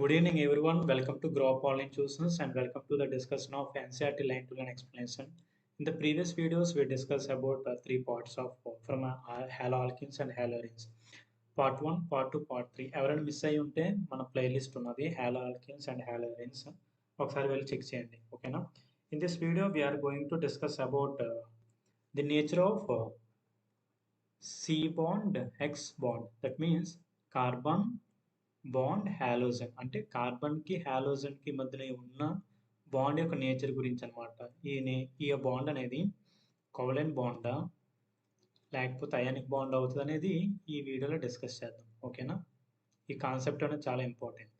Good evening, everyone. Welcome to Grow Up Online Choosers and welcome to the discussion of Ncert line to line explanation. In the previous videos, we discussed about three parts of from Haloalkanes and Haloarenes. Part 1, Part 2, Part 3. ఎవరైనా miss అయ్యి ఉంటే మన playlist ఉన్నది Haloalkanes and Haloarenes. ఒకసారి వెళ్ళి check చేయండి ఓకేనా. In this video, we are going to discuss about the nature of C bond, X bond. That means carbon bond halogen అంటే కార్బన్కి హాలోజన్కి మధ్యన ఉన్న బాండ్ యొక్క నేచర్ గురించి అనమాట. ఈ బాండ్ అనేది కోవలెంట్ బాండా లేకపోతే అయానిక్ బాండ్ అవుతుంది అనేది ఈ వీడియోలో డిస్కస్ చేద్దాం ఓకేనా. ఈ కాన్సెప్ట్ అనేది చాలా important.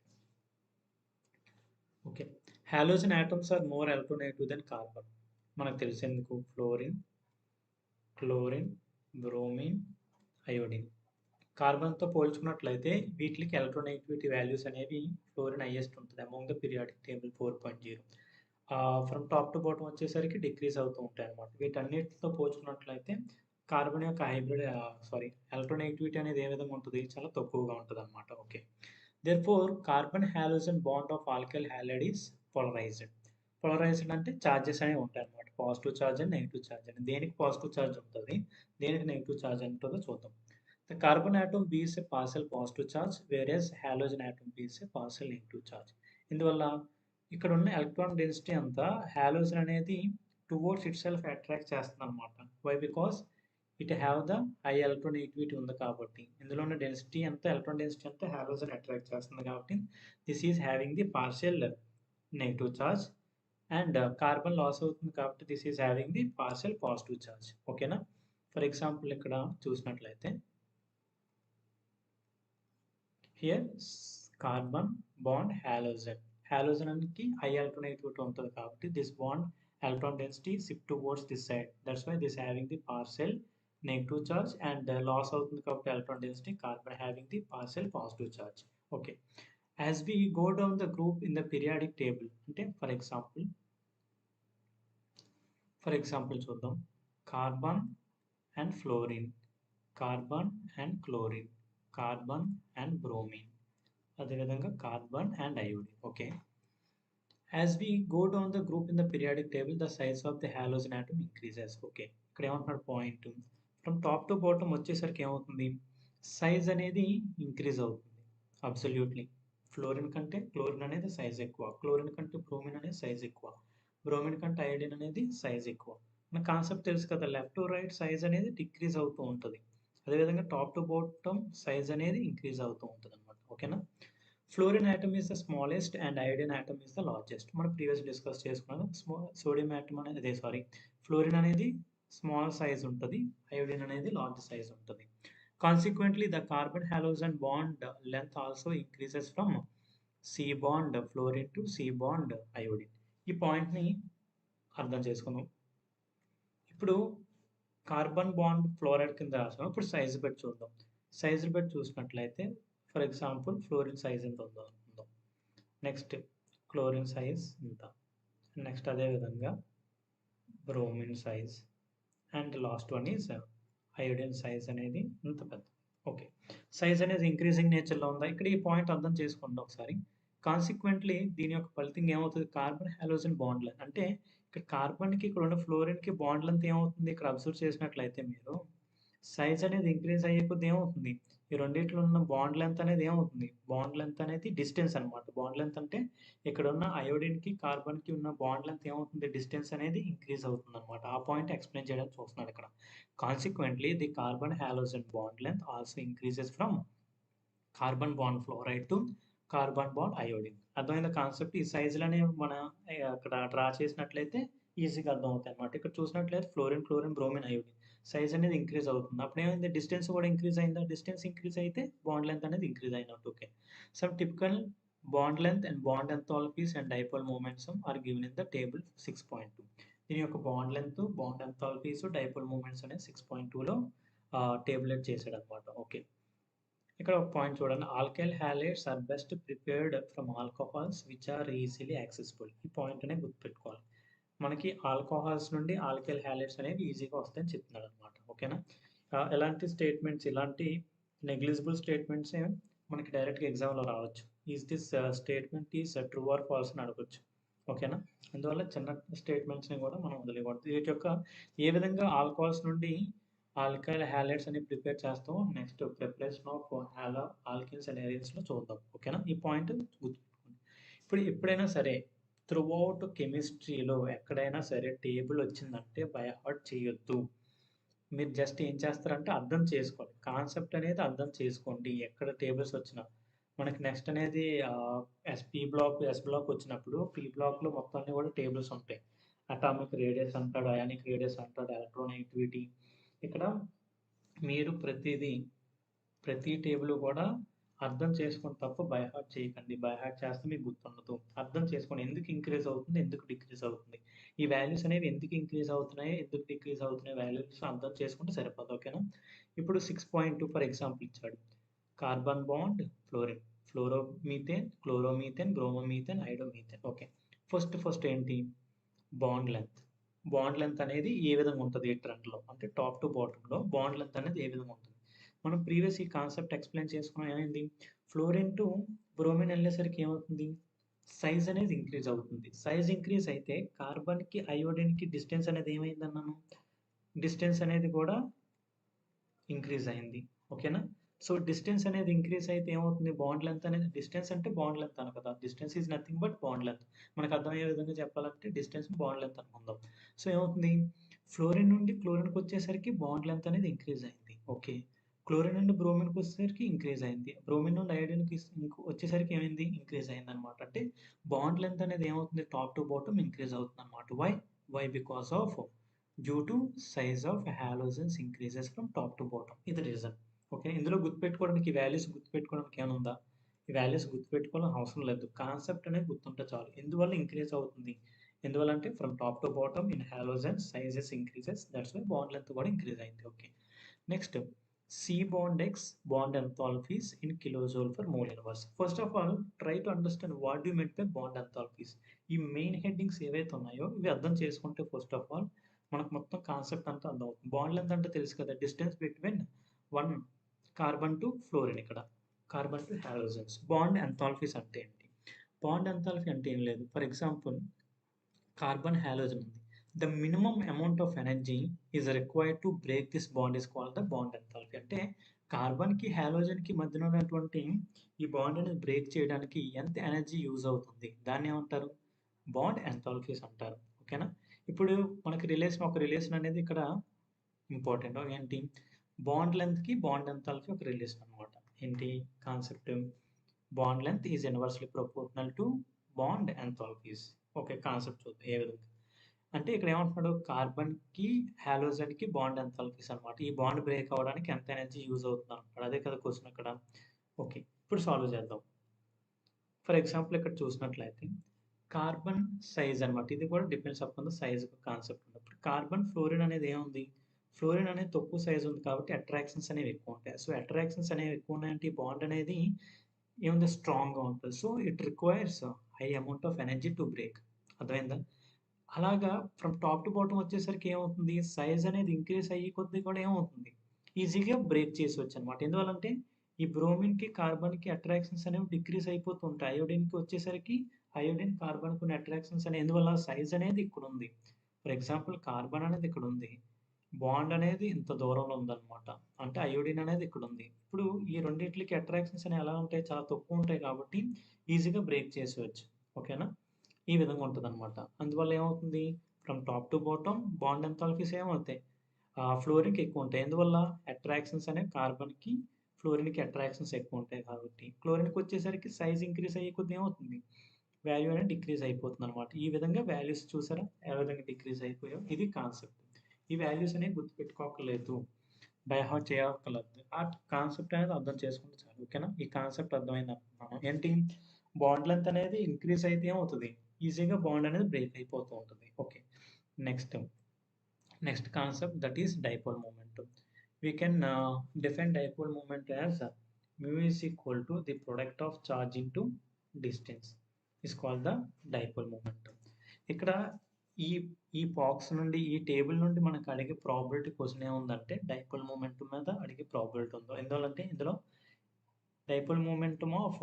Okay, halogen atoms are more electronegative than carbon. మనకు తెలిసేందుకు ఫ్లోరిన్, క్లోరిన్, బ్రోమిన్, అయోడిన్. కార్బన్తో పోల్చుకున్నట్లయితే వీటికి ఎలక్ట్రోనెగటివిటీ వాల్యూస్ అనేవి ఫ్లోరిన్ హైయెస్ట్ ఉంటుంది among the periodic table 4.0. From top to bottom వచ్చేసరికి డిక్రీజ్ అవుతూ ఉంటాయి అన్నమాట. వీటన్నిటితో పోల్చుకున్నట్లయితే కార్బన్ యొక్క ఎలక్ట్రోనెగటివిటీ అనేది ఏ విధంగా ఉంటుంది, చాలా తక్కువగా ఉంటుంది అనమాట. Okay, therefore carbon halogen bond of alkyl halide is polarized. Polarized అంటే ఛార్జెస్ అనేవి ఉంటాయి అన్నమాట. Positive charge and negative charge అని. దేనికి పాజిటివ్ ఛార్జ్ ఉంటుంది, దేనికి నెగిటివ్ ఛార్జ్ ఉంటుందో చూద్దాం. The carbon atom bears a partial positive charge, whereas halogen atom bears a partial negative charge. ఇందువల్ల ఇక్కడ ఉన్న ఎలక్ట్రాన్ డెన్సిటీ అంతా హాలోజన్ అనేది టువర్డ్స్ ఇట్ సెల్ఫ్ అట్రాక్ట్ చేస్తుంది అనమాట. Why because it have the high electronegativity ఉంది కాబట్టి. ఇందులో ఉన్న డెన్సిటీ అంతా ఎలక్ట్రాన్ డెన్సిటీ అంతా హాలోజన్ అట్రాక్ట్ చేస్తుంది కాబట్టి this is having the partial negative charge. And carbon loss అవుతుంది కాబట్టి this is having the partial positive charge. ఓకేనా. ఫర్ ఎగ్జాంపుల్ ఇక్కడ చూసినట్లయితే here carbon bond halogen. Halogen అనేది హై ఎలక్ట్రోనెగటివిటీ ఉంటుంది కాబట్టి this bond electron density shift towards this side. That's why this having the partial negative charge and loss అవుతుంది కాబట్టి electron density, carbon having the partial positive charge. Okay, as we go down the group in the periodic table అంటే for example చూద్దాం. Carbon and fluorine, carbon and chlorine, carbon and bromine, అదేవిధంగా carbon and iodine. Okay, as we go down the group in the periodic table the size of the halogen atom increases. Okay, ఇక్కడ ఏమంటున్నాడు point, from top to bottom వచ్చేసరికి ఏమవుతుంది, size అనేది increase అవుతుంది absolutely. Fluorine కంటే chlorine అనేది size ఎక్కువ, chlorine కంటే బ్రోమిన్ అనేది సైజ్ ఎక్కువ, బ్రోమిన్ కంటే అయోడిన్ అనేది సైజ్ ఎక్కువ. మన కాన్సెప్ట్ తెలుసు కదా, లెఫ్ట్ టు రైట్ సైజ్ అనేది డిక్రీజ్ అవుతూ ఉంటుంది, అదేవిధంగా టాప్ టు బాటమ్ సైజ్ అనేది ఇంక్రీజ్ అవుతూ ఉంటుంది అనమాట. ఓకేనా. Fluorine atom is the smallest and iodine atom is the largest. మనం ప్రీవియస్ డిస్కస్ చేసుకున్నాం. సోడియం ఆటమ్ అనేది ఫ్లోరిన్ అనేది స్మాల్ సైజ్ ఉంటుంది, అయోడిన్ అనేది లార్జ్ సైజ్ ఉంటుంది. Consequently the carbon halogen bond length also increases from C bond fluorine to C bond iodine. ఈ పాయింట్ని అర్థం చేసుకుందాం. ఇప్పుడు కార్బన్ బాండ్ ఫ్లోరైడ్ కింద రాసాం, ఇప్పుడు సైజ్ బట్టి చూద్దాం. సైజ్ బట్టి చూసినట్లయితే ఫర్ ఎగ్జాంపుల్ ఫ్లోరిన్ సైజ్ ఎంత ఉందో అనుకుందాం, నెక్స్ట్ క్లోరిన్ సైజ్ ఇంత, నెక్స్ట్ అదేవిధంగా bromine size, and last one is iodine size అనేది ఇంత పెద్ద. ఓకే, సైజ్ అనేది ఇంక్రీజింగ్ నేచర్లో ఉందా, ఇక్కడ ఈ పాయింట్ అర్థం చేసుకోండి ఒకసారి. కాన్సిక్వెంట్లీ దీని యొక్క ఫలితం ఏమవుతుంది, కార్బన్ హాలోజన్ బాండ్ లెంత్ అంటే ఇక్కడ కార్బన్కి ఇక్కడ ఉన్న ఫ్లోరిన్కి బాండ్ లెంత్ ఏమవుతుంది, ఇక్కడ అబ్జర్వ్ చేసినట్లయితే మీరు సైజ్ అనేది ఇంక్రీజ్ అయ్యే కొద్ది ఏమవుతుంది, ఈ రెండింటిలో ఉన్న బాండ్ లెంత్ అనేది ఏమవుతుంది, బాండ్ లెంత్ అనేది డిస్టెన్స్ అనమాట. బాండ్ లెంత్ అంటే ఇక్కడ ఉన్న అయోడిన్కి కార్బన్కి ఉన్న బాండ్ లెంత్ ఏమవుతుంది, డిస్టెన్స్ అనేది ఇంక్రీజ్ అవుతుంది అనమాట. ఆ పాయింట్ ఎక్స్ప్లెయిన్ చేయడానికి చూస్తున్నాడు ఇక్కడ. Consequently the carbon halogen bond length also increases from carbon bond fluoride to carbon bond iodine. అర్థమైన కాన్సెప్ట్. ఈ సైజులు అనేవి మన అక్కడ డ్రా చేసినట్లయితే ఈజీగా అర్థం అవుతాయి అనమాట. ఇక్కడ చూసినట్లయితే fluorine, chlorine, bromine, iodine size అనేది ఇంక్రీజ్ అవుతుంది. అప్పుడు ఏమైంది, డిస్టెన్స్ కూడా ఇంక్రీజ్ అయిందా, డిస్టెన్స్ ఇంక్రీజ్ అయితే బాండ్ లెంత్ అనేది ఇంక్రీజ్ అయినట్టు. Okay, some typical bond length and bond enthalpies and dipole moments are given in the table 6.2. దీని యొక్క bond length, bond enthalpies, dipole moments అనేది 6.2లో టేబులేట్ చేశాడు అనమాట. ఓకే, ఇక్కడ ఒక పాయింట్ చూడండి, alkyl halides are best prepared from alcohols which are easily accessible. ఈ పాయింట్ అనేది గుర్తుపెట్టుకోవాలి. మనకి ఆల్కహాల్స్ నుండి ఆల్కైల్ హాలైడ్స్ అనేవి ఈజీగా వస్తాయని చెప్తున్నాడు అనమాట. ఓకేనా. ఎలాంటి స్టేట్మెంట్స్, ఇలాంటి నెగ్లిజిబుల్ స్టేట్మెంట్స్ మనకి డైరెక్ట్గా ఎగ్జామ్లో రావచ్చు. Is this statement is true or false అని అడగొచ్చు. ఓకేనా? అందువల్ల చిన్న స్టేట్మెంట్స్‌ని కూడా మనం వదిలేయకూడదు. వీటి యొక్క ఏ విధంగా ఆల్కహాల్స్ నుండి ఆల్కైల్ హాలైడ్స్ అని ప్రిపేర్ చేస్తామో next preparation of alkenes and ఎరీన్స్‌లో చూద్దాం. ఓకేనా? ఈ పాయింట్ గుర్తుపెట్టుకోండి. ఇప్పుడు ఎప్పుడైనా సరే త్రూఅవుట్ కెమిస్ట్రీలో ఎక్కడైనా సరే టేబుల్ వచ్చిందంటే బై హార్ట్ చేయొద్దు. మీరు జస్ట్ ఏం చేస్తారంటే అర్థం చేసుకోండి. కాన్సెప్ట్ అనేది అర్థం చేసుకోండి. ఎక్కడ టేబుల్స్ వచ్చినా. మనకి నెక్స్ట్ అనేది ఎస్ బ్లాక్ వచ్చినప్పుడు పీ బ్లాక్‌లో మొత్తం అన్నీ కూడా టేబుల్స్ ఉంటాయి. అటామిక్ రేడియస్ అంటాడు, అయానిక్ రేడియస్ అంటాడు, ఎలక్ట్రోనెగటివిటీ. ఇక్కడ మీరు ప్రతి టేబుల్ కూడా అర్థం చేసుకొని తప్ప బై హార్ట్ చేయకండి. బై హార్ట్ చేస్తే మీకు గుర్తుండదు. అర్థం చేసుకోండి. ఎందుకు ఇంక్రీజ్ అవుతుంది? ఎందుకు డిక్రీజ్ అవుతుంది? ఈ వాల్యూస్ అనేవి ఎందుకు ఇంక్రీజ్ అవుతున్నాయి? ఎందుకు డిక్రీజ్ అవుతున్నాయి? వాల్యూస్ అర్థం చేసుకుంటే సరిపోదు. ఓకేనా? ఇప్పుడు 6.2 ఫర్ ఎగ్జాంపుల్ ఇచ్చాడు. Carbon bond fluorine, fluoromethane, chloromethane, bromomethane, iodomethane. Okay. First ఏంటి? Bond length. బాండ్ లెంత్ అనేది ఏ విధంగా ఉంటది ఈ ట్రెండ్‌లో? అంటే టాప్ టు బాటమ్‌లో బాండ్ లెంత్ అనేది ఏ విధంగా ఉంటుంది? మనం ప్రీవియస్ ఈ కాన్సెప్ట్ ఎక్స్‌ప్లెయిన్ చేసుకున్నాం. ఏమైంది? ఫ్లోరిన్ టు బ్రోమిన్ ఎళ్ళేసరికి ఏమవుతుంది? సైజ్ అనేది ఇంక్రీజ్ అవుతుంది. సైజ్ ఇంక్రీజ్ అయితే కార్బన్‌కి, అయోడిన్‌కి డిస్టెన్స్ అనేది ఏమైందన్నాను? డిస్టెన్స్ అనేది కూడా ఇంక్రీజ్ అయింది. ఓకేనా? సో, డిస్టెన్స్ అనేది ఇంక్రీజ్ అయితే ఏమవుతుంది? బాండ్ లెంత్ అనేది డిస్టెన్స్ అంటే బాండ్ లెంత్ అను కదా! Distance is nothing but bond length. మనకు అర్థమయ్యే విధంగా చెప్పాలంటే డిస్టెన్స్‌ని బాండ్ లెంత్ అనుకుందాం. సో, ఏమవుతుంది? ఫ్లోరిన్ నుండి క్లోరిన్‌కొచ్చేసరికి బాండ్ లెంత్ అనేది ఇంక్రీజ్ అయింది. ఓకే. క్లోరిన్ నుండి బ్రోమిన్‌కొచ్చేసరికి ఇంక్రీజ్ అయింది. బ్రోమిన్ నుండి అయోడిన్‌కి వచ్చేసరికి ఏమైంది? ఇంక్రీజ్ అయిందనమాట. అంటే బాండ్ లెంత్ అనేది ఏమవుతుంది? టాప్ టు బాటమ్ ఇంక్రీజ్ అవుతుందనమాట. Why? Why? Because of due to size of halogens increases from top to bottom. ఇది రీజన్. ఓకే. ఇందులో గుర్తుపెట్టుకోవడానికి ఈ వాల్యూస్ గుర్తుపెట్టుకోవడానికి ఏమైనా ఉందా? ఈ వాల్యూస్ గుర్తుపెట్టుకోవాలని అవసరం లేదు. కాన్సెప్ట్ అనేది గుర్తుంటే చాలు. ఎందువల్ల ఇంక్రీజ్ అవుతుంది? ఎందువల్ల అంటే from top to bottom in halogens sizes increases. That's why bond length కూడా ఇంక్రీజ్ అయింది. Okay. Next C bond X bond enthalpies in kilojoule per mole inverse. First of all, try to understand what do you meant by bond enthalpies. ఈ main headings ఏవైతే ఉన్నాయో ఇవి అర్థం చేసుకుంటే first of all మనకు మొత్తం concept అంతా అర్థం అవుతుంది. బాండ్ లెంత్ అంటే తెలుసు కదా, distance between one carbon to fluorine, ఇక్కడ carbon to halogens. Bond enthalpies అంటే ఏంటి? బాండ్ ఎంథాల్పీ అంటే ఏం లేదు. ఫర్ ఎగ్జాంపుల్ కార్బన్ హాలోజన్ ఉంది. The minimum amount of energy is required to break this bond is called the bond enthalpy. అంటే కార్బన్‌కి, హాలోజన్‌కి మధ్యన ఉన్నటువంటి ఈ బాండ్ అనేది బ్రేక్ చేయడానికి ఎంత ఎనర్జీ యూజ్ అవుతుంది? దాన్ని ఏమంటారు? బాండ్ ఎంథాల్పీస్ అంటారు. ఓకేనా? ఇప్పుడు మనకి ఒక రిలేషన్ అనేది ఇక్కడ ఇంపార్టెంట్. ఏంటి? బాండ్ లెంగ్త్‌కి బాండ్ ఎంథాల్పీ ఒక రిలేషన్ అనమాట. ఏంటి concept? Bond length is inversely proportional to bond enthalpies. Okay. Concept చూద్దాం ఏ విధంగా. అంటే ఇక్కడ ఏమంటున్నాడు? కార్బన్‌కి, హాలోజన్‌కి బాండ్ ఎంథాల్పీస్ అనమాట. ఈ బాండ్ బ్రేక్ అవ్వడానికి ఎంత ఎనర్జీ యూజ్ అవుతుంది అంటున్నాడు. అదే కదా క్వెషన్ ఇక్కడ. ఓకే. ఇప్పుడు సాల్వ్ చేద్దాం. ఫర్ ఎగ్జాంపుల్ ఇక్కడ చూసినట్లయితే కార్బన్ సైజ్ అనమాట. ఇది కూడా depends upon the size concept ఉన్నప్పుడు. కార్బన్, ఫ్లోరిన్ అనేది ఏముంది? ఫ్లోరిన్ అనేది తక్కువ సైజ్ ఉంది కాబట్టి అట్రాక్షన్స్ అనేవి ఎక్కువ ఉంటాయి. సో, అట్రాక్షన్స్ అనేవి ఎక్కువ ఉన్నాయంటే ఈ బాండ్ అనేది ఏముంది? స్ట్రాంగ్‌గా ఉంటుంది. So, it requires high amount of energy to break. అర్థమైందా? అలాగా ఫ్రమ్ టాప్ టు బాటమ్ వచ్చేసరికి ఏమవుతుంది? సైజ్ అనేది ఇంక్రీజ్ అయ్యే కొద్దీ కూడా ఏమవుతుంది? ఈజీగా బ్రేక్ చేసేయొచ్చనమాట. ఎందువల్లంటే ఈ బ్రోమిన్‌కి, కార్బన్‌కి అట్రాక్షన్స్ అనేవి డిక్రీజ్ అయిపోతూ ఉంటాయి. అయోడిన్‌కి వచ్చేసరికి అయోడిన్, కార్బన్‌కి ఉన్న అట్రాక్షన్స్ అనేవి ఎందువల్ల? సైజ్ అనేది ఇక్కడుంది. ఫర్ ఎగ్జాంపుల్ కార్బన్ అనేది ఇక్కడుంది. బాండ్ అనేది ఇంత దూరంలో ఉందనమాట. అంటే అయోడిన్ అనేది ఇక్కడుంది. ఇప్పుడు ఈ రెండిట్లకి అట్రాక్షన్స్ అనేవి ఎలా ఉంటాయి? చాలా తక్కువ ఉంటాయి కాబట్టి ఈజీగా బ్రేక్ చేసేయొచ్చు. ఓకేనా? ఈ విధంగా ఉంటదనమాట. అందువల్ల ఏమవుతుంది? From top to bottom bond enthalpies ఏమవుతాయి? ఫ్లోరిన్‌కి ఎక్కువ ఉంటాయి. ఎందువల్ల? అట్రాక్షన్స్ అనేవి కార్బన్‌కి, ఫ్లోరిన్‌కి అట్రాక్షన్స్ ఎక్కువ ఉంటాయి కాబట్టి. క్లోరిన్‌కి వచ్చేసరికి సైజ్ ఇంక్రీజ్ అయ్యే కొద్దీ ఏమవుతుంది? వాల్యూ అనేది డిక్రీజ్ అయిపోతుందనమాట. ఈ విధంగా వాల్యూస్ చూసారా? ఏ విధంగా డిక్రీజ్ అయిపోయాయో? ఇది కాన్సెప్ట్. ఈ వాల్యూస్ అనేవి గుర్తుపెట్టుకోక్కర్లేదు. బై హార్ట్ చేయక్కర్లేదు. ఆ కాన్సెప్ట్ అనేది అర్థం చేసుకుంటే చాలు. ఓకేనా? ఈ కాన్సెప్ట్ అర్థమైందనుకుంటున్నాను. ఏంటి? బాండ్ లెంత్ అనేది ఇంక్రీజ్ అయితే ఏమవుతది? ఈజీగా బాండ్ అనేది బ్రేక్ అయిపోతూ ఉంటది. Okay. Next next concept that is dipole moment. We can define dipole moment as mu is equal to the product of charge into distance is called the dipole moment. ఇక్కడ ఈ ఈ box నుండి ఈ table నుండి మనకు అడిగే probability question ఏముందంటే dipole moment మీద అడిగే ప్రాబిలిటీ ఉందో. ఎందువల్లంటే ఇందులో dipole momentum of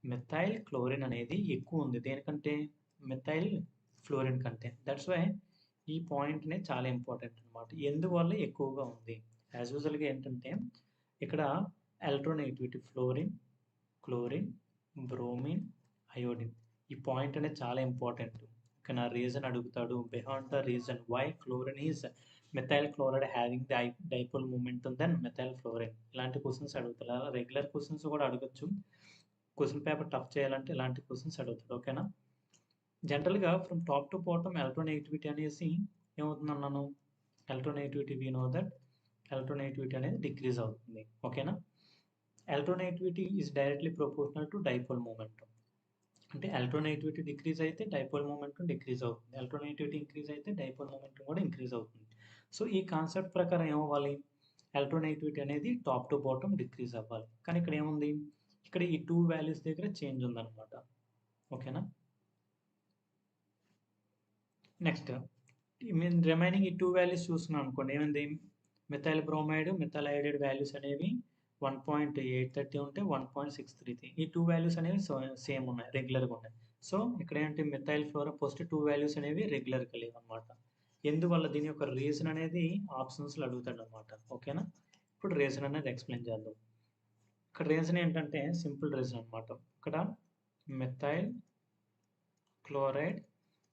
methyl chlorine అనేది ఎక్కువ ఉంది దేనికంటే మెథైల్ ఫ్లోరిన్ కంటే. దట్స్ వై ఈ పాయింట్‌నే చాలా ఇంపార్టెంట్ అనమాట. ఎందువల్ల ఎక్కువగా ఉంది? యాజ్ యూజువల్‌గా ఏంటంటే ఇక్కడ electronegativity fluorine, chlorine, bromine, iodine. ఈ పాయింట్ అనేది చాలా ఇంపార్టెంట్. ఇక్కడ రీజన్ అడుగుతాడు. Behind the reason why chlorine is methyl chloride having the dipole momentum than methyl fluorine. ఇలాంటి క్వెషన్స్ అడుగుతారు. అలా రెగ్యులర్ క్వెషన్స్ కూడా అడగొచ్చు. క్వెషన్ పేపర్ టఫ్ చేయాలంటే ఇలాంటి క్వెషన్స్ అడుగుతాడు. ఓకేనా? జనరల్‌గా from top to bottom electronegativity అనేసి ఏమవుతుందన్నాను? Electronegativity we know that electronegativity అనేది డిక్రీజ్ అవుతుంది. ఓకేనా? Electronegativity is directly proportional to dipole momentum. అంటే ఎలక్ట్రోనెగటివిటీ డిక్రీజ్ అయితే డైపోల్ మూమెంటం డిక్రీజ్ అవుతుంది. ఎలక్ట్రోనెగటివిటీ ఇంక్రీజ్ అయితే డైపోల్ మూమెంటం కూడా ఇంక్రీజ్ అవుతుంది. సో ఈ కాన్సెప్ట్ ప్రకారం ఏమవ్వాలి? ఎలక్ట్రోనెగటివిటీ అనేది టాప్ టు బాటమ్ డిక్రీజ్ అవ్వాలి. కానీ ఇక్కడ ఏముంది? ఇక్కడ ఈ 2 వాల్యూస్ దగ్గర చేంజ్ ఉందన్నమాట. ఓకేనా? నెక్స్ట్ రిమైనింగ్ ఈ 2 వాల్యూస్ చూస్తున్నాం అనుకోండి ఏమైంది? Methyl bromide, methyl iodide values అనేవి 1.830 ఉంటే 1.633. ఈ 2 వాల్యూస్ అనేవి సేమ్ ఉన్నాయి. రెగ్యులర్‌గా ఉన్నాయి. సో ఇక్కడ ఏంటి మిథైల్ ఫ్లోరిన్ ఫస్ట్ 2 వాల్యూస్ అనేవి రెగ్యులర్‌గా లేవన్నమాట. ఎందువల్ల దీని యొక్క రీజన్ అనేది ఆప్షన్స్‌లో అడుగుతాడన్నమాట. ఓకేనా? ఇప్పుడు రీజన్ అనేది ఎక్స్‌ప్లెయిన్ చేద్దాం. ఇక్కడ రీజన్ ఏంటంటే సింపుల్ రీజన్ అన్నమాట. ఇక్కడ మిథైల్ క్లోరైడ్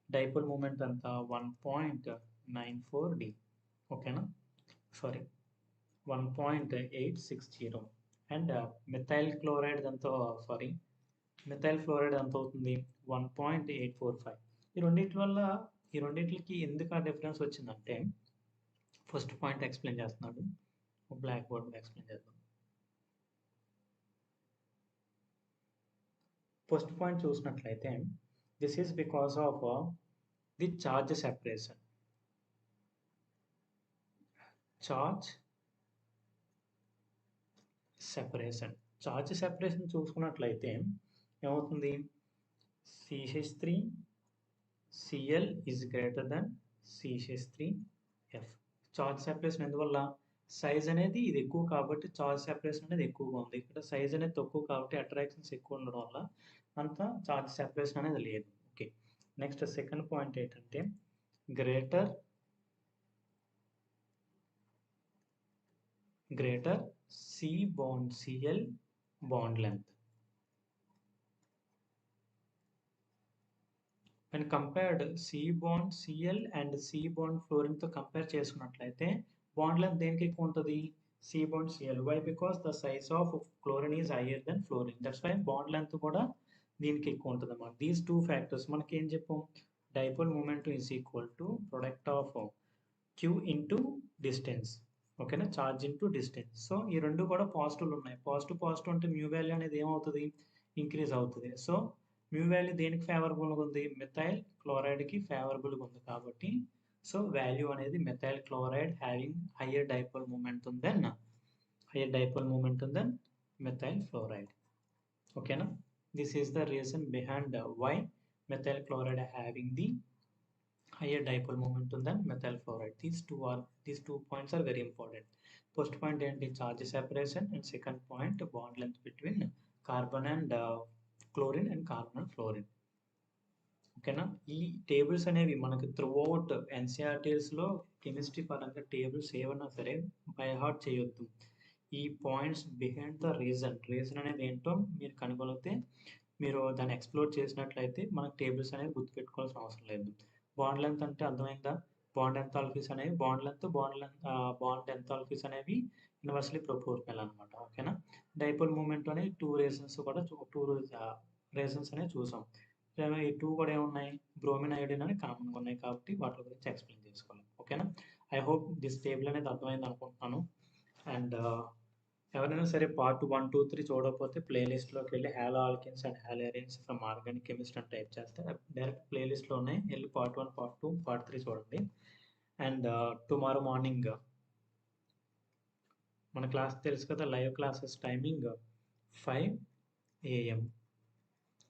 డైపోల్ మూమెంట్ ఎంత 1.94 డి. ఓకేనా? సారీ 1.860 అండ్ మిథైల్ క్లోరైడ్ ఎంతో సారీ మిథైల్ ఫ్లోరైడ్ ఎంత అవుతుంది 1.845. ఈ రెండిట్లకి ఎందుకు ఆ డిఫరెన్స్ వచ్చిందంటే ఫస్ట్ పాయింట్ ఎక్స్ప్లెయిన్ చేస్తున్నాడు. బ్లాక్ బోర్డ్ మీద ఎక్స్ప్లెయిన్ చేద్దాం. ఫస్ట్ పాయింట్ చూసినట్లయితే this is because of the charge separation. Charge separation చూసుకున్నట్లయితే ఏమవుతుంది? CH3 Cl is greater than CH3F. Charge separation ఎందువల్ల? సైజ్ అనేది ఇది ఎక్కువ కాబట్టి చార్జ్ సెపరేషన్ అనేది ఎక్కువగా ఉంది. ఇక్కడ సైజ్ అనేది తక్కువ కాబట్టి అట్రాక్షన్స్ ఎక్కువ ఉండడం వల్ల అంత చార్జ్ సెపరేషన్ అనేది లేదు. ఓకే. నెక్స్ట్ సెకండ్ పాయింట్ ఏంటంటే greater C/Cl bond length. When compared C/Cl and C/Fluorine తో కంపేర్ చేసుకున్నట్లయితే బాండ్ లెంత్ దేనికి ఎక్కువ ఉంటుంది? C/Cl. Why? Because the size of chlorine is higher than fluorine. That's why bond length కూడా దీనికి ఎక్కువ ఉంటుంది అన్నమాట. దీస్ టూ ఫ్యాక్టర్స్ మనకి ఏం చెప్పాం? Dipole moment is equal to product of Q into distance. ఓకేనా? Charge into distance. సో ఈ రెండు కూడా పాజిటివ్లు ఉన్నాయి. పాజిటివ్ అంటే మ్యూ వాల్యూ అనేది ఏమవుతుంది? ఇంక్రీజ్ అవుతుంది. సో మ్యూ వాల్యూ దేనికి ఫేవరబుల్గా ఉంది? మిథైల్ క్లోరైడ్కి ఫేవరబుల్గా ఉంది కాబట్టి సో వాల్యూ అనేది methyl chloride having higher dipole moment then methyl fluoride. ఓకేనా? This is the reason behind why methyl chloride having the higher dipole momentum than methyl fluoride. These two points are very important. First point ఏంటి? Charge separation and second point bond length between carbon and chlorine and carbon and fluorine. ఓకేనా? ఈ tables అనేవి మనకు through out ఎన్సీఆర్టీస్లో chemistry పరంగా tables ఏమన్నా సరే by heart చేయొద్దు. ఈ పాయింట్స్ బిహైండ్ ద రీజన్ అనేది ఏంటో మీరు కనుగొలిగితే మీరు దాన్ని ఎక్స్ప్లోర్ చేసినట్లయితే మనకు టేబుల్స్ అనేవి గుర్తుపెట్టుకోవాల్సిన అవసరం లేదు. బాండ్ లెంత్ అంటే అర్థమైందా? బాండ్ ఎంథాల్పీస్ అనేవి బాండ్ ఎంథాల్పీస్ అనేవి ఇన్వర్స్లీ ప్రపోర్షనల్ అనమాట. ఓకేనా? డైపోల్ మూమెంట్ అనేది టూ రీజన్స్ అనేవి చూసాం. ఈ టూ కూడా ఏమున్నాయి? బ్రోమిన్ అయోడిన్ అని కామన్గా ఉన్నాయి కాబట్టి వాటి గురించి ఎక్స్ప్లెయిన్ చేసుకోవాలి. ఓకేనా? ఐ హోప్ దిస్ టేబుల్ అనేది అర్థమైంది అనుకుంటున్నాను. అండ్ ఎవరైనా సరే పార్ట్ 1, 2, 3 చూడకపోతే ప్లేలిస్ట్లోకి వెళ్ళి Haloalkanes and Haloarenes from organic chemistry అని టైప్ చేస్తే డైరెక్ట్ ప్లేలిస్ట్లో ఉన్నాయి. వెళ్ళి పార్ట్ 1, పార్ట్ 2, పార్ట్ 3 చూడండి. అండ్ టుమారో మార్నింగ్ మన క్లాస్ తెలుసు కదా, లైవ్ క్లాసెస్ టైమింగ్ 5 AM.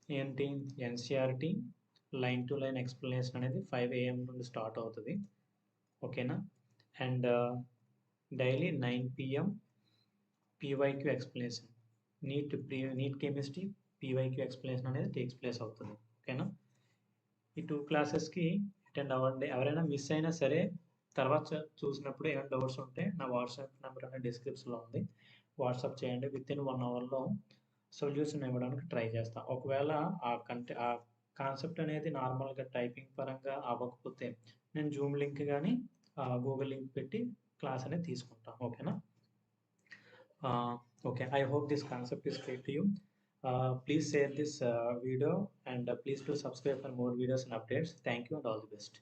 ఏంటి? NCERT line to line explanation అనేది 5 AM నుండి స్టార్ట్ అవుతుంది. ఓకేనా? And daily 9 PM PYQ explanation. Neet chemistry PYQ explanation అనేది టేక్స్ ప్లేస్ అవుతుంది. ఓకేనా? ఈ 2 క్లాసెస్‌కి అటెండ్ అవ్వండి. ఎవరైనా మిస్ అయినా సరే తర్వాత చూసినప్పుడు ఏమైనా డౌట్స్ ఉంటే నా వాట్సాప్ నెంబర్ అనేది డిస్క్రిప్షన్‌లో ఉంది. వాట్సాప్ చేయండి. వితిన్ 1 అవర్‌లో సొల్యూషన్ ఇవ్వడానికి ట్రై చేస్తా. ఒకవేళ ఆ కాన్సెప్ట్ అనేది నార్మల్‌గా టైపింగ్ పరంగా అవ్వకపోతే నేను జూమ్ లింక్ గాని, గూగుల్ లింక్ పెట్టి క్లాస్ అనేది తీసుకుంటా. ఓకేనా? Okay, I hope this concept is clear to you. Please share this video and please do subscribe for more videos and updates. Thank you and all the best.